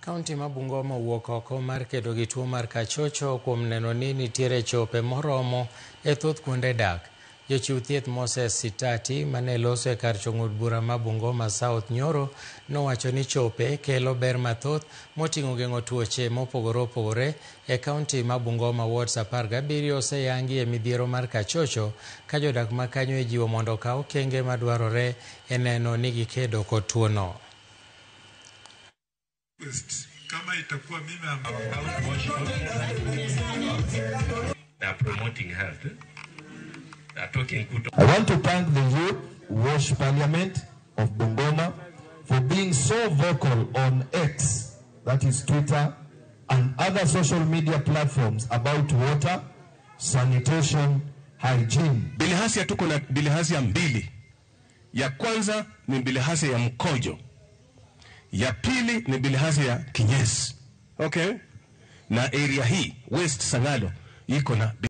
Kaunti ma Bungoma owuok oko mar kedo gi tuo mar kachocho kuom neno ni nitiere chope moromo e thoth kuonde dak. Jochiw thieth Moses Sitati mane loso e kar chung'ud bura ma Bungoma South Nyoro nowacho ni chope kelo ber mathoth moting'o geng'o tuoche mopogore opogore e kaunti ma Bungoma Wards 17 oseyangi e midhiero mar kachocho ka jodak ma kanyo ijiwo mondo okaw okenge madwarore e neno ni gikedo kod tuono. Kama itakuwa mimi promoting health. I want to thank the Youth Wash Parliament of Bungoma for being so vocal on X, that is Twitter, and other social media platforms about water, sanitation, hygiene. Bilharzia tuko na bilharzia mbili. Ya kwanza ni bilharzia ya mkojo. Ya pili ni bilharzia ya kinyesi. Okay? Na area hii, West Sangalo, iko na